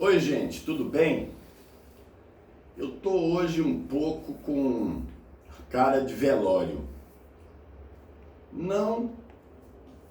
Oi, gente, tudo bem? Eu tô hoje um pouco com cara de velório. Não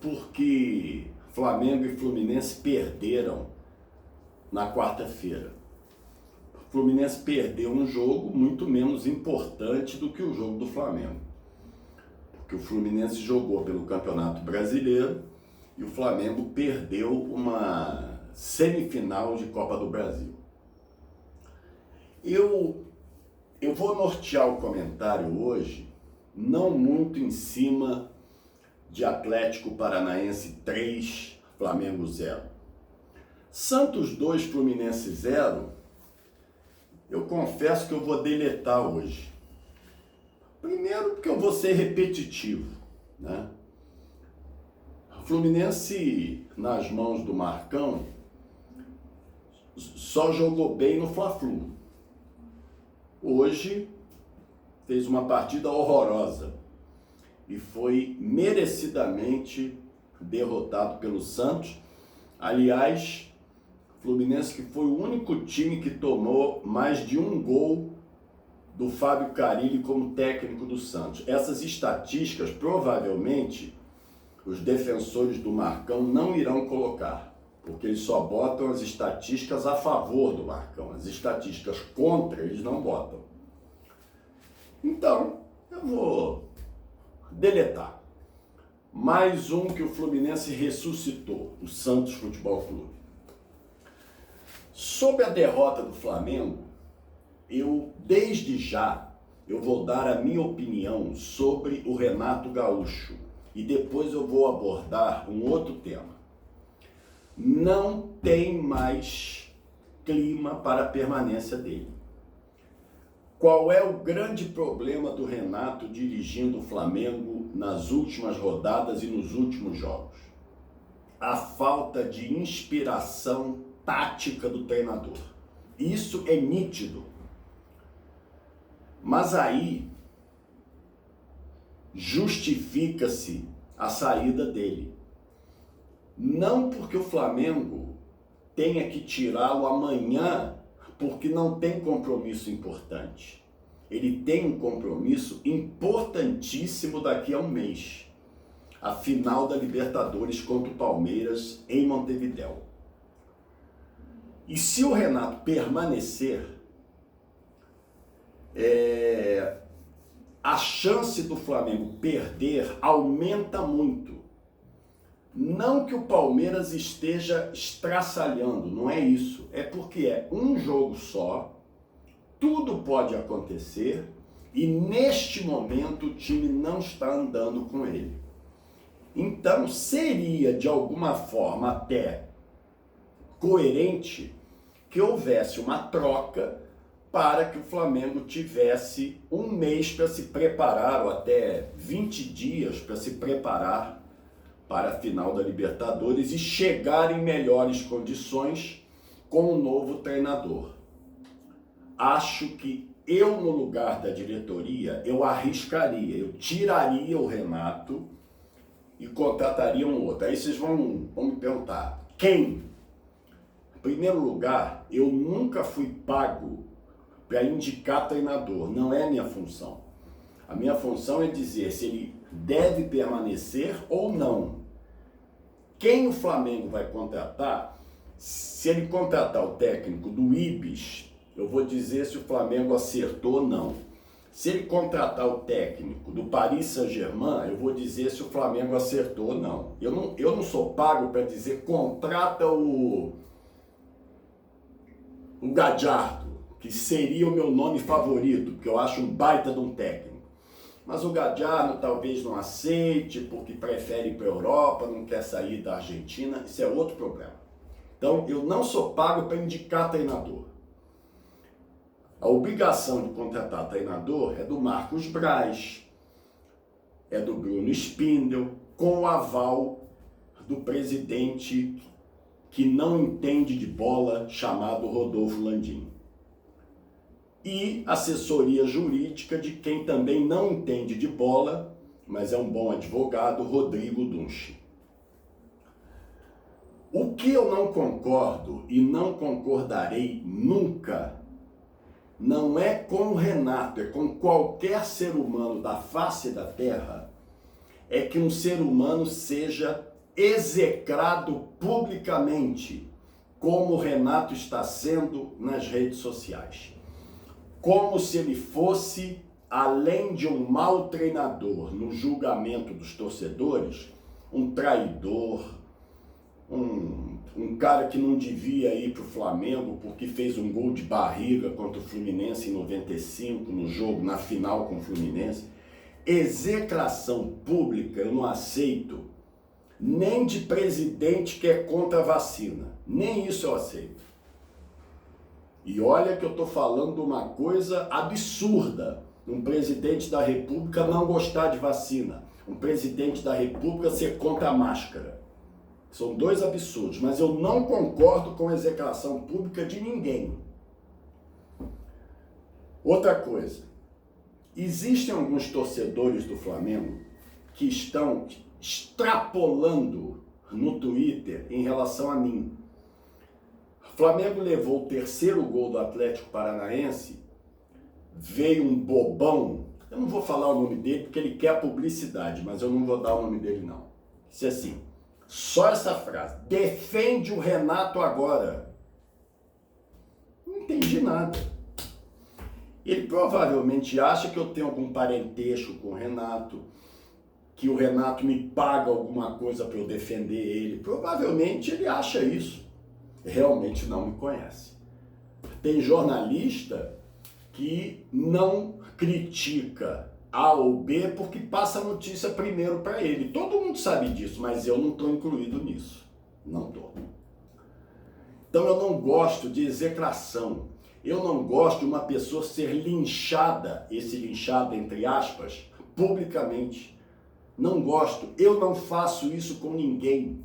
porque Flamengo e Fluminense perderam na quarta-feira. O Fluminense perdeu um jogo muito menos importante do que o jogo do Flamengo. Porque o Fluminense jogou pelo Campeonato Brasileiro e o Flamengo perdeu uma semifinal de Copa do Brasil. Eu vou nortear o comentário hoje, não muito em cima de Atlético Paranaense 3, Flamengo 0. Santos 2, Fluminense 0, eu confesso que eu vou deletar hoje. Primeiro porque eu vou ser repetitivo, né? O Fluminense, nas mãos do Marcão, só jogou bem no Fla-Flu. Hoje fez uma partida horrorosa e foi merecidamente derrotado pelo Santos. Aliás, Fluminense que foi o único time que tomou mais de um gol do Fábio Carille como técnico do Santos. Essas estatísticas provavelmente os defensores do Marcão não irão colocar, porque eles só botam as estatísticas a favor do Marcão. As estatísticas contra eles não botam. Então, eu vou deletar. Mais um que o Fluminense ressuscitou, o Santos Futebol Clube. Sobre a derrota do Flamengo, desde já, eu vou dar a minha opinião sobre o Renato Gaúcho e depois eu vou abordar um outro tema. Não tem mais clima para a permanência dele. Qual é o grande problema do Renato dirigindo o Flamengo nas últimas rodadas e nos últimos jogos? A falta de inspiração tática do treinador. Isso é nítido. Mas aí justifica-se a saída dele. Não porque o Flamengo tenha que tirá-lo amanhã, porque não tem compromisso importante. Ele tem um compromisso importantíssimo daqui a um mês. A final da Libertadores contra o Palmeiras em Montevidéu. E se o Renato permanecer, a chance do Flamengo perder aumenta muito. Não que o Palmeiras esteja estraçalhando, não é isso. É porque é um jogo só, tudo pode acontecer e neste momento o time não está andando com ele. Então seria de alguma forma até coerente que houvesse uma troca para que o Flamengo tivesse um mês para se preparar, ou até 20 dias para se preparar para a final da Libertadores e chegar em melhores condições com um novo treinador. Acho que eu, no lugar da diretoria, eu arriscaria, eu tiraria o Renato e contrataria um outro. Aí vocês vão me perguntar, quem? Em primeiro lugar, eu nunca fui pago para indicar treinador, não é minha função. A minha função é dizer se ele deve permanecer ou não. Quem o Flamengo vai contratar, se ele contratar o técnico do Ibis, eu vou dizer se o Flamengo acertou ou não. Se ele contratar o técnico do Paris Saint-Germain, eu vou dizer se o Flamengo acertou ou não. Eu não sou pago para dizer contrata o Gadiardo, que seria o meu nome favorito, porque eu acho um baita de um técnico. Mas o Gadiardo talvez não aceite, porque prefere ir para a Europa, não quer sair da Argentina, isso é outro problema. Então, eu não sou pago para indicar treinador. A obrigação de contratar treinador é do Marcos Braz, é do Bruno Spindel, com o aval do presidente que não entende de bola, chamado Rodolfo Landim. E assessoria jurídica de quem também não entende de bola, mas é um bom advogado, Rodrigo Dunchi. O que eu não concordo e não concordarei nunca, não é com o Renato, é com qualquer ser humano da face da Terra, é que um ser humano seja execrado publicamente, como o Renato está sendo nas redes sociais. Como se ele fosse, além de um mau treinador no julgamento dos torcedores, um traidor, um cara que não devia ir para o Flamengo porque fez um gol de barriga contra o Fluminense em 95, no jogo, na final com o Fluminense. Execração pública eu não aceito, nem de presidente que é contra a vacina. Nem isso eu aceito. E olha que eu estou falando de uma coisa absurda. Um presidente da República não gostar de vacina. Um presidente da República ser contra a máscara. São dois absurdos, mas eu não concordo com a execração pública de ninguém. Outra coisa, existem alguns torcedores do Flamengo que estão extrapolando no Twitter em relação a mim. O Flamengo levou o terceiro gol do Atlético Paranaense, veio um bobão, eu não vou falar o nome dele porque ele quer publicidade, mas eu não vou dar o nome dele não. Isso é assim, só essa frase, defende o Renato agora. Não entendi nada. Ele provavelmente acha que eu tenho algum parentesco com o Renato, que o Renato me paga alguma coisa para eu defender ele. Provavelmente ele acha isso. Realmente não me conhece. Tem jornalista que não critica A ou B porque passa a notícia primeiro para ele. Todo mundo sabe disso, mas eu não estou incluído nisso. Não estou. Então eu não gosto de execração. Eu não gosto de uma pessoa ser linchada, esse linchado entre aspas, publicamente. Não gosto. Eu não faço isso com ninguém.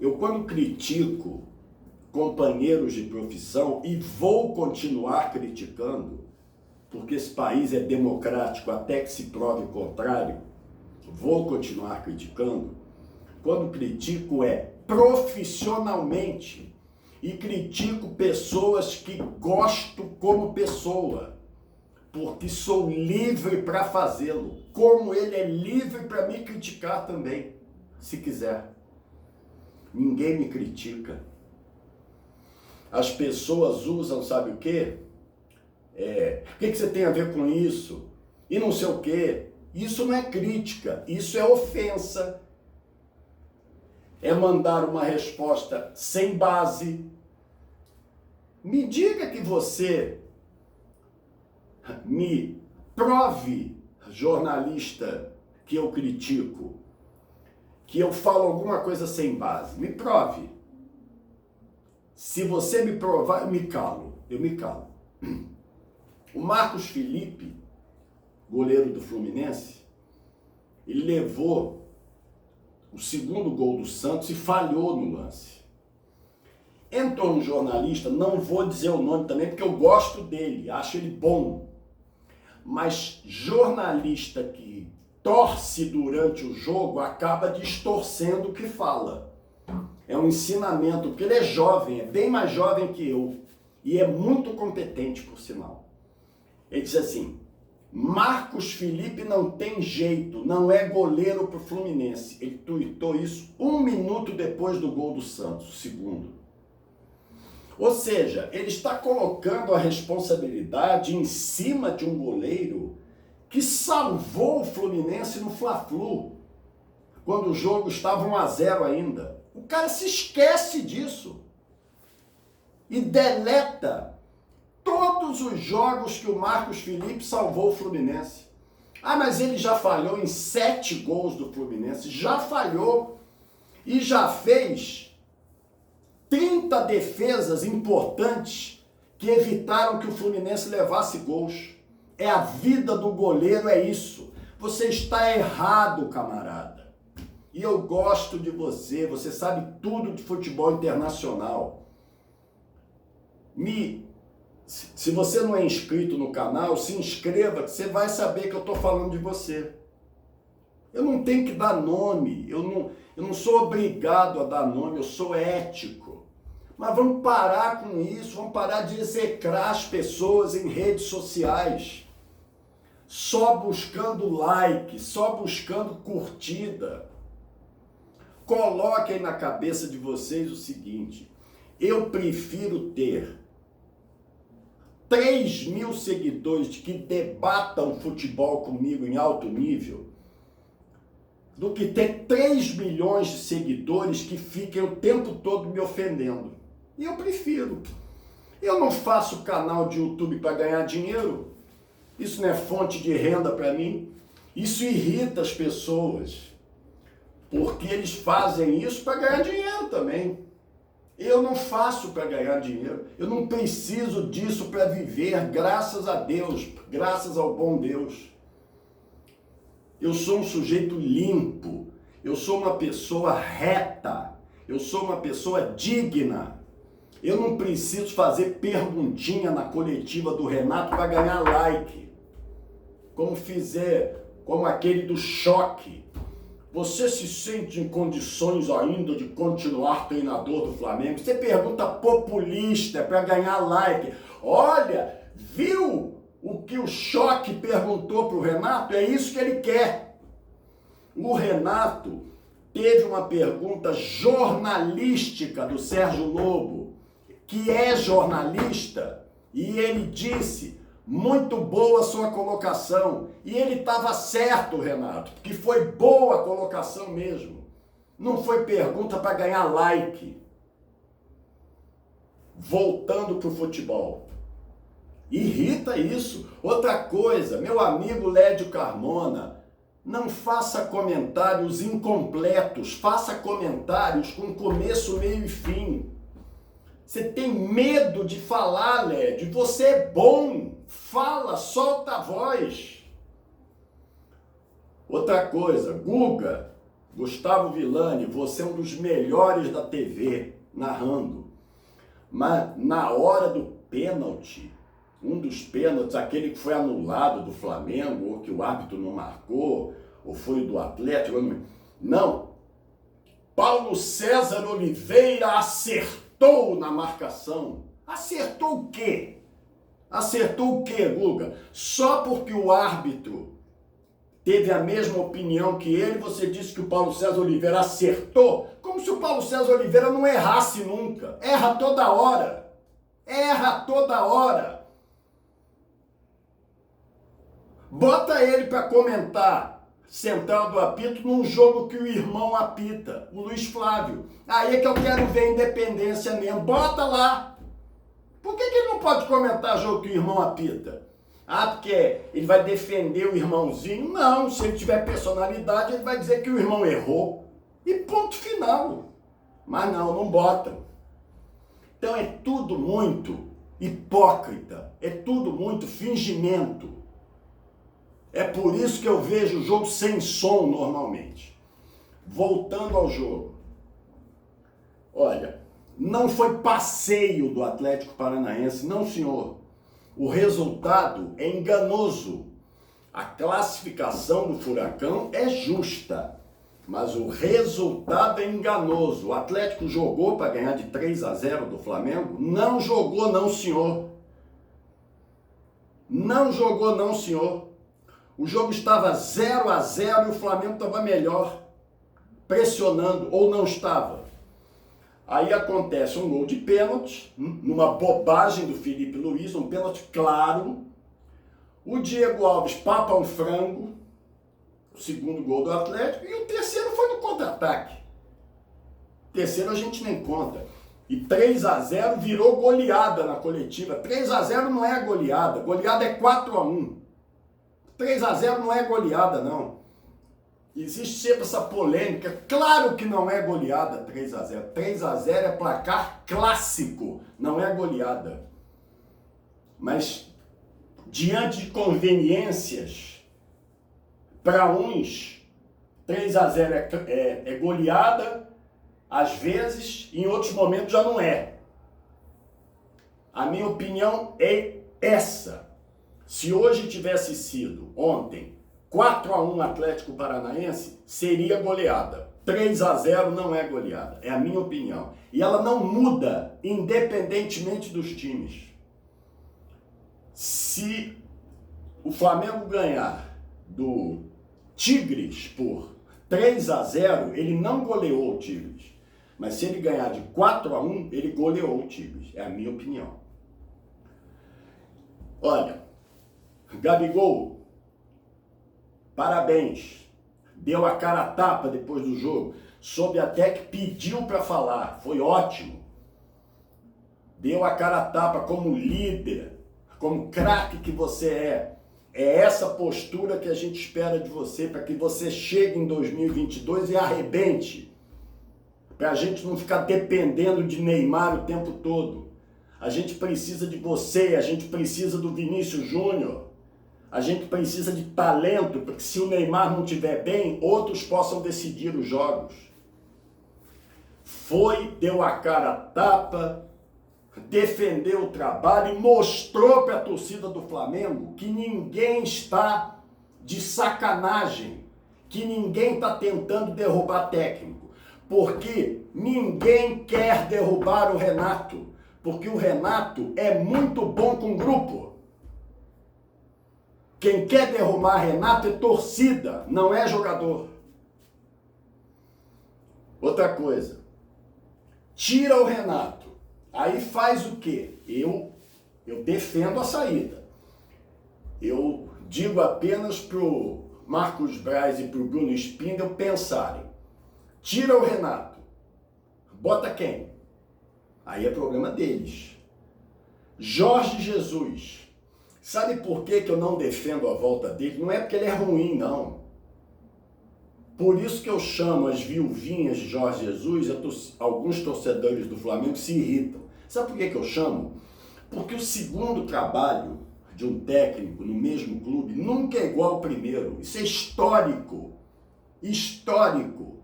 Eu, quando critico companheiros de profissão, e vou continuar criticando, porque esse país é democrático até que se prove o contrário, vou continuar criticando, quando critico é profissionalmente, e critico pessoas que gosto como pessoa, porque sou livre para fazê-lo, como ele é livre para me criticar também, se quiser. Ninguém me critica. As pessoas usam, sabe o quê? O que você tem a ver com isso? E não sei o quê. Isso não é crítica, isso é ofensa. É mandar uma resposta sem base. Me diga que você me prove, jornalista que eu critico, que eu falo alguma coisa sem base. Me prove. Se você me provar, eu me calo. O Marcos Felipe, goleiro do Fluminense, ele levou o segundo gol do Santos e falhou no lance. Entrou um jornalista, não vou dizer o nome também, porque eu gosto dele, acho ele bom. Mas jornalista que torce durante o jogo acaba distorcendo o que fala. É um ensinamento, porque ele é jovem, é bem mais jovem que eu, e é muito competente, por sinal. Ele diz assim, Marcos Felipe não tem jeito, não é goleiro para o Fluminense. Ele tuitou isso 1 minuto depois do gol do Santos, o segundo. Ou seja, ele está colocando a responsabilidade em cima de um goleiro que salvou o Fluminense no Fla-Flu, quando o jogo estava 1-0 ainda. O cara se esquece disso e deleta todos os jogos que o Marcos Felipe salvou o Fluminense. Ah, mas ele já falhou em 7 gols do Fluminense, já falhou e já fez 30 defesas importantes que evitaram que o Fluminense levasse gols. É a vida do goleiro, é isso. Você está errado, camarada. E eu gosto de você, você sabe tudo de futebol internacional. Se você não é inscrito no canal, se inscreva, que você vai saber que eu estou falando de você. Eu não tenho que dar nome, Eu não sou obrigado a dar nome, eu sou ético. Mas vamos parar com isso, vamos parar de execrar as pessoas em redes sociais. Só buscando like, só buscando curtida. Coloquem na cabeça de vocês o seguinte: eu prefiro ter 3.000 seguidores que debatam futebol comigo em alto nível do que ter 3 milhões de seguidores que fiquem o tempo todo me ofendendo. E eu prefiro. Eu não faço canal de YouTube para ganhar dinheiro. Isso não é fonte de renda para mim. Isso irrita as pessoas, porque eles fazem isso para ganhar dinheiro também. Eu não faço para ganhar dinheiro. Eu não preciso disso para viver, graças a Deus, graças ao bom Deus. Eu sou um sujeito limpo. Eu sou uma pessoa reta. Eu sou uma pessoa digna. Eu não preciso fazer perguntinha na coletiva do Renato para ganhar like. Como aquele do choque. Você se sente em condições ainda de continuar treinador do Flamengo? Você pergunta populista para ganhar like. Olha, viu o que o Choque perguntou para o Renato? É isso que ele quer. O Renato teve uma pergunta jornalística do Sérgio Lobo, que é jornalista, e ele disse: muito boa sua colocação. E ele estava certo, Renato, porque foi boa a colocação mesmo. Não foi pergunta para ganhar like. Voltando para o futebol. Irrita isso. Outra coisa, meu amigo Lédio Carmona, não faça comentários incompletos, faça comentários com começo, meio e fim. Você tem medo de falar, Lédio, você é bom. Fala, solta a voz. Outra coisa, Guga, Gustavo Villani, você é um dos melhores da TV, narrando. Mas na hora do pênalti, um dos pênaltis, aquele que foi anulado do Flamengo, ou que o árbitro não marcou, ou foi do Atlético, não. Paulo César Oliveira acertou na marcação. Acertou o quê? Acertou o quê, Guga? Só porque o árbitro teve a mesma opinião que ele, você disse que o Paulo César Oliveira acertou? Como se o Paulo César Oliveira não errasse nunca. Erra toda hora. Erra toda hora. Bota ele para comentar central do apito num jogo que o irmão apita, o Luiz Flávio. Aí é que eu quero ver a independência mesmo. Bota lá. Por que ele não pode comentar jogo que o irmão apita? Ah, porque ele vai defender o irmãozinho? Não, se ele tiver personalidade, ele vai dizer que o irmão errou. E ponto final. Mas não bota. Então é tudo muito hipócrita, é tudo muito fingimento. É por isso que eu vejo o jogo sem som normalmente. Voltando ao jogo. Olha, não foi passeio do Atlético Paranaense, não senhor. O resultado é enganoso. A classificação do Furacão é justa, mas o resultado é enganoso. O Atlético jogou para ganhar de 3-0 do Flamengo? Não jogou não, senhor. Não jogou não, senhor. O jogo estava 0-0 e o Flamengo estava melhor, pressionando, ou não estava. Aí acontece um gol de pênalti, numa bobagem do Felipe Luiz, um pênalti claro. O Diego Alves papa um frango, o segundo gol do Atlético, e o terceiro foi no contra-ataque. Terceiro a gente nem conta. E 3-0 virou goleada na coletiva. 3-0 não é goleada, goleada é 4-1. 3-0 não é goleada, não. Existe sempre essa polêmica. Claro que não é goleada 3-0. 3-0 é placar clássico, não é goleada. Mas, diante de conveniências, para uns, 3-0 é goleada, às vezes, em outros momentos já não é. A minha opinião é essa. Se hoje tivesse sido, ontem, 4-1 Atlético Paranaense, seria goleada. 3-0 não é goleada, é a minha opinião. E ela não muda independentemente dos times. Se o Flamengo ganhar do Tigres por 3-0, ele não goleou o Tigres. Mas se ele ganhar de 4-1, ele goleou o Tigres. É a minha opinião. Olha, Gabigol, parabéns. Deu a cara a tapa depois do jogo. Soube até que pediu para falar. Foi ótimo. Deu a cara a tapa como líder, como craque que você é. É essa postura que a gente espera de você, para que você chegue em 2022 e arrebente. Para a gente não ficar dependendo de Neymar o tempo todo. A gente precisa de você, a gente precisa do Vinícius Júnior. A gente precisa de talento, porque se o Neymar não estiver bem, outros possam decidir os jogos. Foi, deu a cara a tapa, defendeu o trabalho e mostrou para a torcida do Flamengo que ninguém está de sacanagem, que ninguém está tentando derrubar técnico, porque ninguém quer derrubar o Renato, porque o Renato é muito bom com grupo. Quem quer derrubar Renato é torcida, não é jogador. Outra coisa, tira o Renato. Aí faz o quê? Eu defendo a saída. Eu digo apenas pro Marcos Braz e pro Bruno Spindel pensarem. Tira o Renato. Bota quem? Aí é problema deles. Jorge Jesus. Sabe por que eu não defendo a volta dele? Não é porque ele é ruim, não. Por isso que eu chamo as viuvinhas de Jorge Jesus, alguns torcedores do Flamengo se irritam. Sabe por que eu chamo? Porque o segundo trabalho de um técnico no mesmo clube nunca é igual ao primeiro. Isso é histórico. Histórico.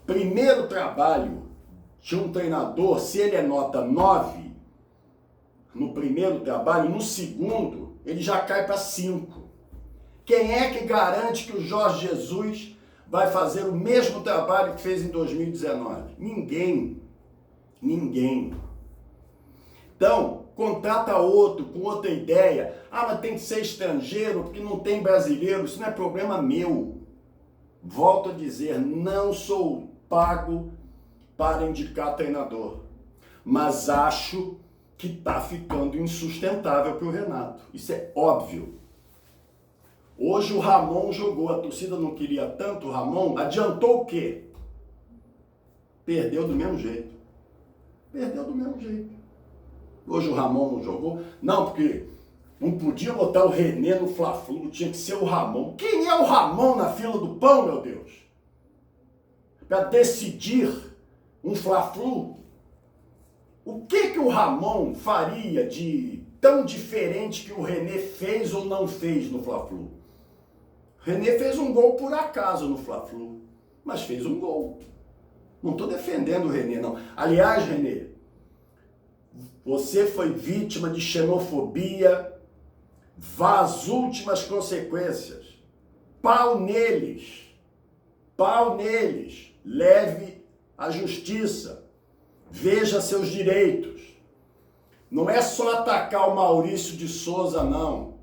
Primeiro trabalho de um treinador, se ele é nota 9 no primeiro trabalho, no segundo ele já cai para 5. Quem é que garante que o Jorge Jesus vai fazer o mesmo trabalho que fez em 2019? Ninguém. Ninguém. Então, contrata outro com outra ideia. Ah, mas tem que ser estrangeiro porque não tem brasileiro. Isso não é problema meu. Volto a dizer, não sou pago para indicar treinador. Mas acho que está ficando insustentável para o Renato. Isso é óbvio. Hoje o Ramon jogou, a torcida não queria tanto o Ramon, adiantou o quê? Perdeu do mesmo jeito. Perdeu do mesmo jeito. Hoje o Ramon não jogou. Não, porque não podia botar o René no Fla-Flu, tinha que ser o Ramon. Quem é o Ramon na fila do pão, meu Deus? Para decidir um Fla-Flu? O que o Ramon faria de tão diferente que o René fez ou não fez no Fla-Flu? René fez um gol por acaso no Fla-Flu, mas fez um gol. Não estou defendendo o René, não. Aliás, René, você foi vítima de xenofobia, vá às últimas consequências. Pau neles. Pau neles. Leve à justiça. Veja seus direitos. Não é só atacar o Maurício de Souza, não.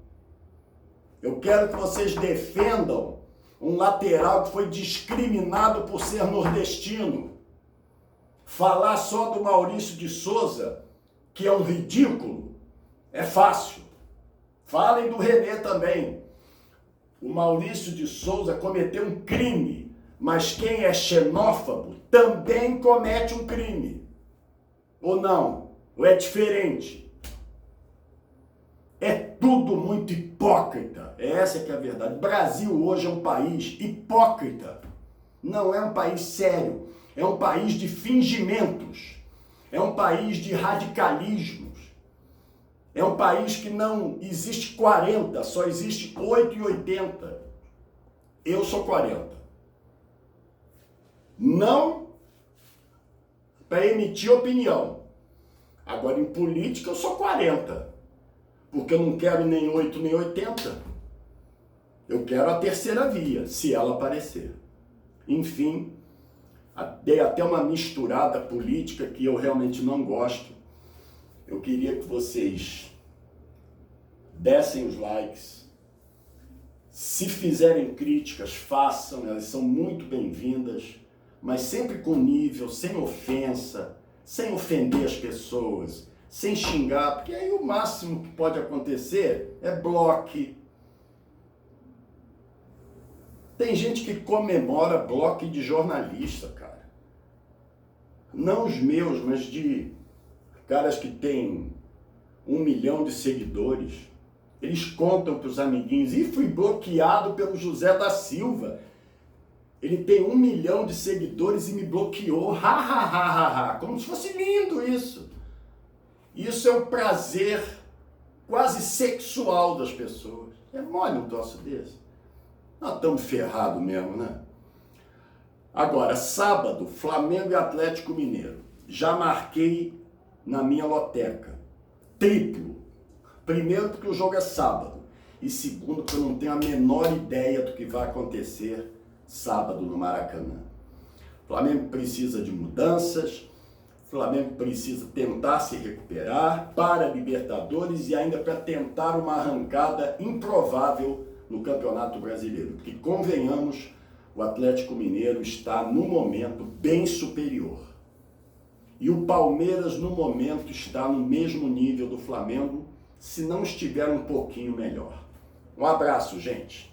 Eu quero que vocês defendam um lateral que foi discriminado por ser nordestino. Falar só do Maurício de Souza, que é um ridículo, é fácil. Falem do René também. O Maurício de Souza cometeu um crime, mas quem é xenófobo também comete um crime. Ou não? Ou é diferente? É tudo muito hipócrita. Essa que é a verdade. O Brasil hoje é um país hipócrita. Não é um país sério. É um país de fingimentos. É um país de radicalismos. É um país que não existe 40, só existe 8 e 80. Eu sou 40. Não para emitir opinião. Agora, em política, eu sou 40. Porque eu não quero nem 8 nem 80. Eu quero a terceira via, se ela aparecer. Enfim, dei até uma misturada política que eu realmente não gosto. Eu queria que vocês dessem os likes. Se fizerem críticas, façam, elas são muito bem-vindas, mas sempre com nível, sem ofensa, sem ofender as pessoas, sem xingar, porque aí o máximo que pode acontecer é bloque. Tem gente que comemora bloque de jornalista, cara. Não os meus, mas de caras que têm 1 milhão de seguidores. Eles contam para os amiguinhos, e fui bloqueado pelo José da Silva. Ele tem 1 milhão de seguidores e me bloqueou. Ha, ha, ha, ha, ha. Como se fosse lindo isso. Isso é um prazer quase sexual das pessoas. É mole um troço desse. Nós estamos ferrados mesmo, né? Agora, sábado, Flamengo e Atlético Mineiro. Já marquei na minha loteca. Triplo. Primeiro, porque o jogo é sábado. E segundo, porque eu não tenho a menor ideia do que vai acontecer sábado no Maracanã. O Flamengo precisa de mudanças. O Flamengo precisa tentar se recuperar para a Libertadores e ainda para tentar uma arrancada improvável no Campeonato Brasileiro. Porque, convenhamos, o Atlético Mineiro está, no momento, bem superior. E o Palmeiras, no momento, está no mesmo nível do Flamengo, se não estiver um pouquinho melhor. Um abraço, gente.